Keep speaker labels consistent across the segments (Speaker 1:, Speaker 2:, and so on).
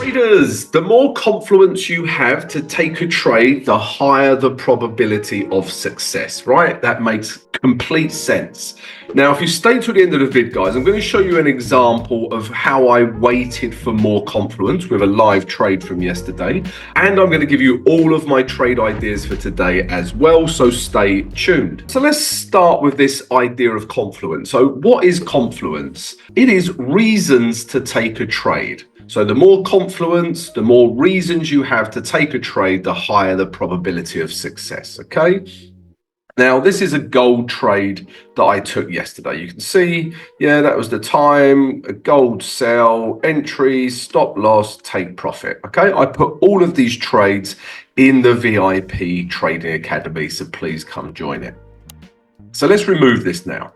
Speaker 1: Traders, the more confluence you have to take a trade, the higher the probability of success, right? That makes complete sense. Now, if you stay to the end of the vid, guys, I'm going to show you an example of how I waited for more confluence with a live trade from yesterday. And I'm going to give you all of my trade ideas for today as well, so stay tuned. So let's start with this idea of confluence. So what is confluence? It is reasons to take a trade. So the more confluence, the more reasons you have to take a trade, the higher the probability of success, okay? Now, this is a gold trade that I took yesterday. You can see, yeah, that was the time, a gold sell, entry, stop loss, take profit, okay? I put all of these trades in the VIP Trading Academy, so please come join it. So let's remove this now,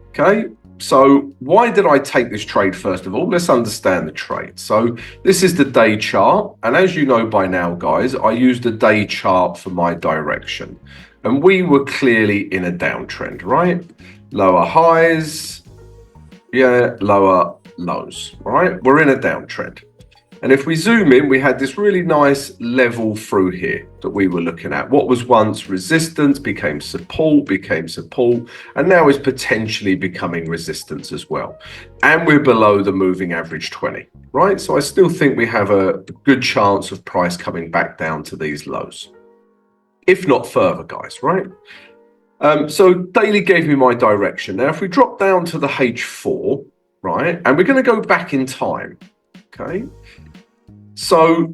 Speaker 1: okay? So why did I take this trade first of all? Let's understand the trade. So this is the day chart. And as you know by now, guys, I use the day chart for my direction. And we were clearly in a downtrend, right? Lower highs, yeah, lower lows, right? We're in a downtrend. And if we zoom in, we had this really nice level through here that we were looking at. What was once resistance became support, and now is potentially becoming resistance as well. And we're below the moving average 20, right? So I still think we have a good chance of price coming back down to these lows, if not further, guys, right? So daily gave me my direction. Now, if we drop down to the H4, right, and we're going to go back in time, okay? So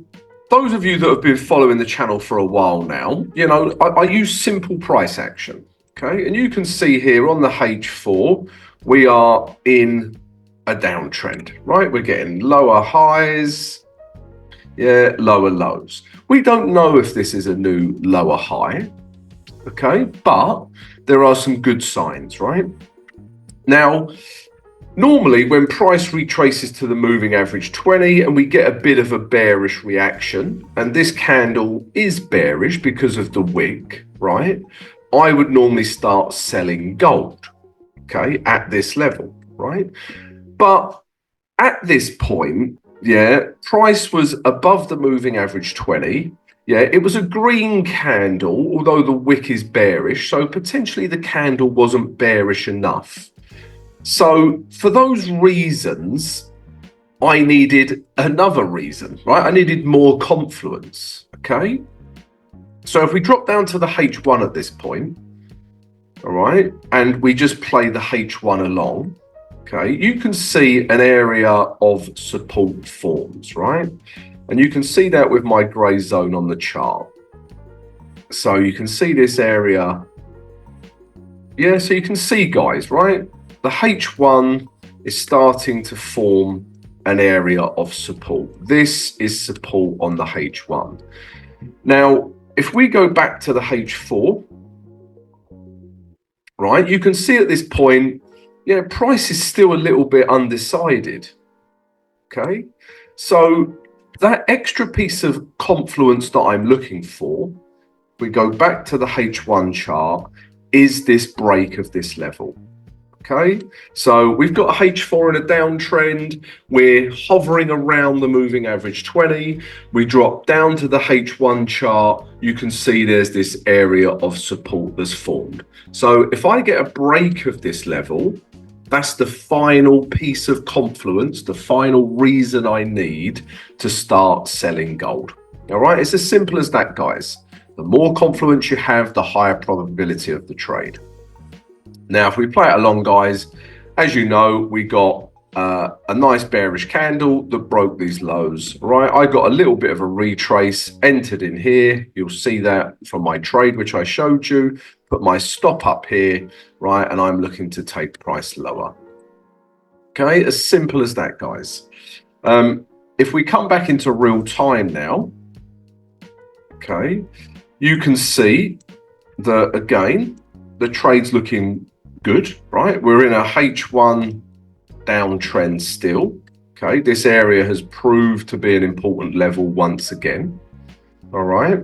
Speaker 1: those of you that have been following the channel for a while now, you know, I use simple price action, okay? And you can see here on the H4, we are in a downtrend, right? We're getting lower highs, yeah, lower lows. We don't know if this is a new lower high, okay? But there are some good signs, right? Now, normally, when price retraces to the moving average 20 and we get a bit of a bearish reaction, and this candle is bearish because of the wick, right? I would normally start selling gold, okay, at this level, right? But at this point, yeah, price was above the moving average 20. Yeah, it was a green candle, although the wick is bearish, so potentially the candle wasn't bearish enough. So for those reasons, I needed another reason, right? I needed more confluence, okay? So if we drop down to the H1 at this point, all right, and we just play the H1 along, okay, you can see an area of support forms, right? And you can see that with my gray zone on the chart. So you can see this area. Yeah, so you can see, guys, right? The H1 is starting to form an area of support. This is support on the H1. Now, if we go back to the H4, right, you can see at this point, yeah, price is still a little bit undecided, okay? So that extra piece of confluence that I'm looking for, we go back to the H1 chart, is this break of this level. Okay, so we've got a H4 in a downtrend. We're hovering around the moving average 20. We drop down to the H1 chart. You can see there's this area of support that's formed. So if I get a break of this level, that's the final piece of confluence, the final reason I need to start selling gold. All right, it's as simple as that, guys. The more confluence you have, the higher probability of the trade. Now, if we play it along, guys, as you know, we got a nice bearish candle that broke these lows, right? I got a little bit of a retrace, entered in here. You'll see that from my trade, which I showed you. Put my stop up here, right? And I'm looking to take price lower. Okay, as simple as that, guys. If we come back into real time now, okay, you can see that, again, the trade's looking good, right? We're in a H1 downtrend still, okay? This area has proved to be an important level once again, all right?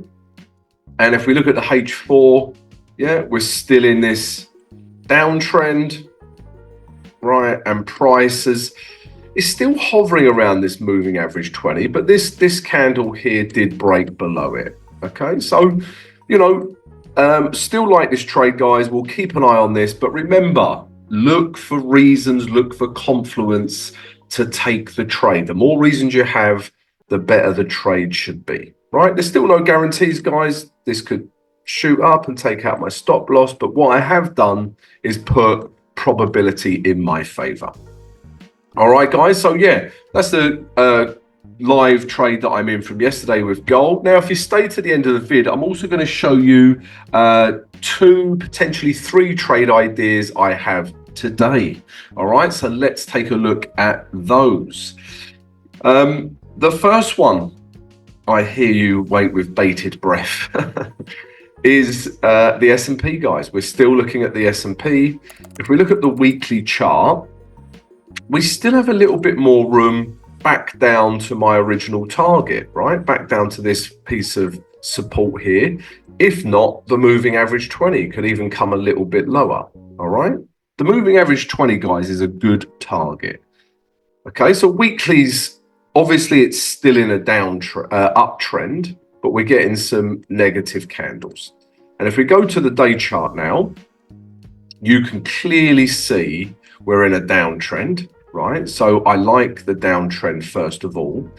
Speaker 1: And if we look at the H4, yeah, we're still in this downtrend, right? And prices, It's still hovering around this moving average 20, but this candle here did break below it. Okay, so still like this trade, guys. We'll keep an eye on this, but remember, look for reasons, look for Confluence to take the trade. The more reasons you have, the better the trade should be, right? There's still no guarantees, guys. This could shoot up and take out my stop loss, but what I have done is put probability in my favor. All right, guys. So yeah, that's the live trade that I'm in from yesterday with gold. Now, if you stay to the end of the vid, I'm also going to show you 2, potentially 3 trade ideas I have today. All right, so let's take a look at those. The first one, I hear you wait with bated breath, is the S&P, guys. We're still looking at the S&P. If we look at the weekly chart, we still have a little bit more room back down to my original target, right? Back down to this piece of support here. If not, the moving average 20 could even come a little bit lower, all right? The moving average 20, guys, is a good target. Okay, so weeklies, obviously it's still in a uptrend, but we're getting some negative candles. And if we go to the day chart now, you can clearly see we're in a downtrend, right? So I like the downtrend first of all.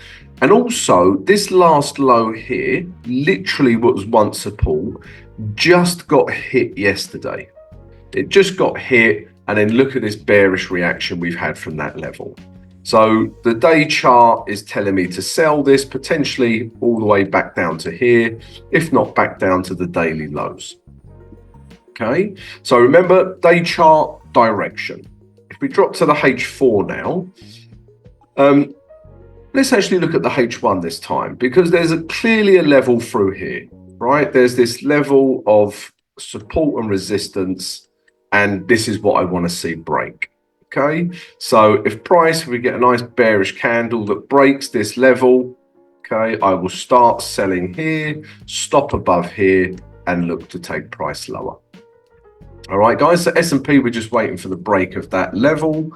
Speaker 1: And also this last low here, literally what was once support, just got hit yesterday. It just got hit, and then look at this bearish reaction we've had from that level. So the day chart is telling me to sell this potentially all the way back down to here, if not back down to the daily lows. Okay, so remember, day chart direction. If we drop to the H4 now, let's actually look at the H1 this time, because there's clearly a level through here, right? There's this level of support and resistance, and this is what I want to see break. Okay, so if we get a nice bearish candle that breaks this level, okay, I will start selling here, stop above here, and look to take price lower. All right, guys, so S&P, we're just waiting for the break of that level.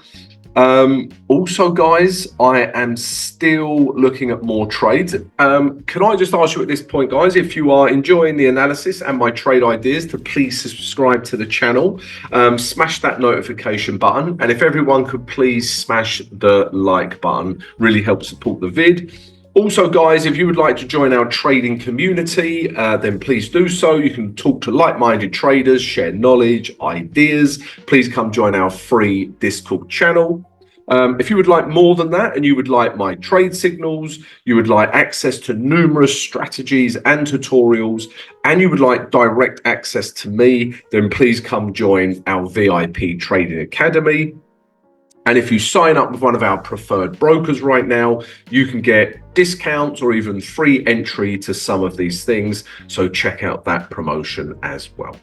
Speaker 1: Also, guys, I am still looking at more trades. Can I just ask you at this point, guys, if you are enjoying the analysis and my trade ideas, to please subscribe to the channel, smash that notification button, and if everyone could please smash the like button, really helps support the vid. Also, guys, if you would like to join our trading community, then please do so. You can talk to like-minded traders, share knowledge, ideas. Please come join our free Discord channel. If you would like more than that, and you would like my trade signals, you would like access to numerous strategies and tutorials, and you would like direct access to me, then please come join our VIP Trading Academy. And if you sign up with one of our preferred brokers right now, you can get discounts or even free entry to some of these things. So check out that promotion as well.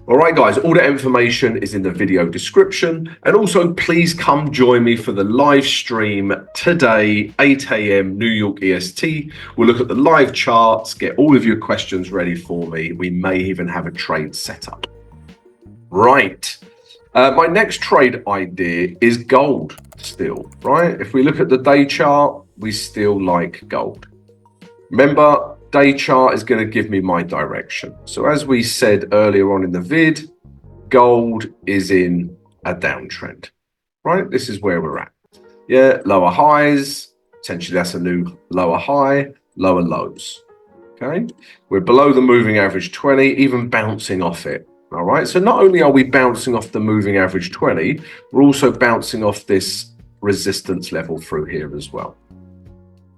Speaker 1: All right, guys, all the information is in the video description. And also, please come join me for the live stream today, 8 a.m. New York EST. We'll look at the live charts, get all of your questions ready for me. We may even have a trade set up. Right. My next trade idea is gold still, right? If we look at the day chart, we still like gold. Remember, day chart is going to give me my direction. So as we said earlier on in the vid, gold is in a downtrend, right? This is where we're at. Yeah, lower highs, potentially that's a new lower high, lower lows, okay? We're below the moving average 20, even bouncing off it. All right, so not only are we bouncing off the moving average 20, we're also bouncing off this resistance level through here as well.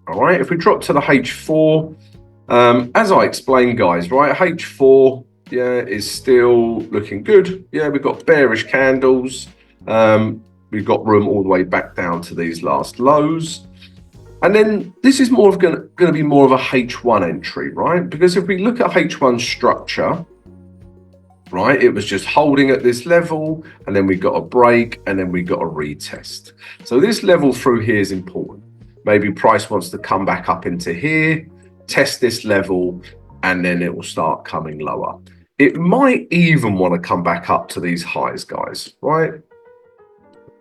Speaker 1: All right, if we drop to the H4, as I explained, guys, right, H4, yeah, is still looking good. Yeah, we've got bearish candles. We've got room all the way back down to these last lows. And then this is more of going to be more of a H1 entry, right? Because if we look at H1 structure, right, it was just holding at this level, and then we got a break, and then we got a retest. So this level through here is important. Maybe price wants to come back up into here, test this level, and then it will start coming lower. It might even want to come back up to these highs, guys, right?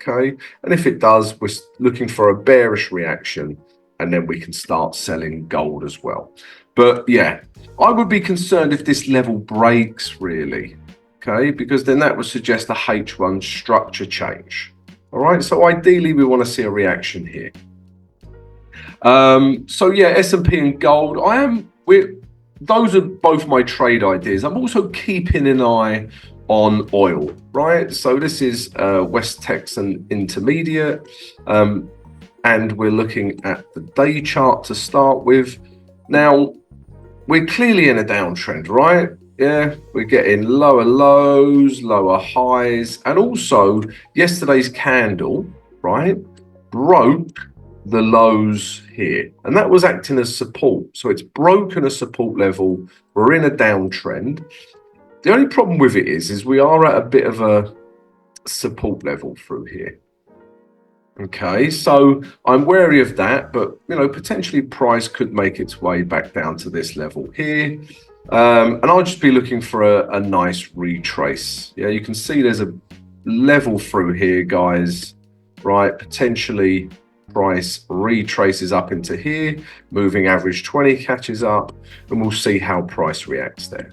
Speaker 1: Okay, and if it does, we're looking for a bearish reaction, and then we can start selling gold as well. But yeah, I would be concerned if this level breaks, really. Okay, because then that would suggest a H1 structure change. All right, so ideally we want to see a reaction here. So yeah, S&P and gold. Those are both my trade ideas. I'm also keeping an eye on oil, right? So this is West Texan Intermediate, and we're looking at the day chart to start with. Now, we're clearly in a downtrend, right? Yeah, we're getting lower lows, lower highs, and also yesterday's candle, right, broke the lows here, and that was acting as support. So it's broken a support level. We're in a downtrend. The only problem with it is we are at a bit of a support level through here. Okay, so I'm wary of that, but potentially price could make its way back down to this level here. And I'll just be looking for a nice retrace. Yeah, you can see there's a level through here, guys, right? Potentially price retraces up into here, moving average 20 catches up, and we'll see how price reacts there.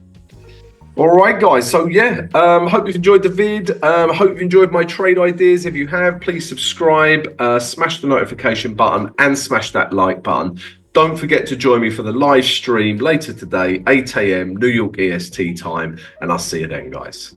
Speaker 1: All right, guys. So yeah, hope you've enjoyed the vid. Hope you've enjoyed my trade ideas. If you have, please subscribe, smash the notification button, and smash that like button. Don't forget to join me for the live stream later today, 8 a.m. New York EST time, and I'll see you then, guys.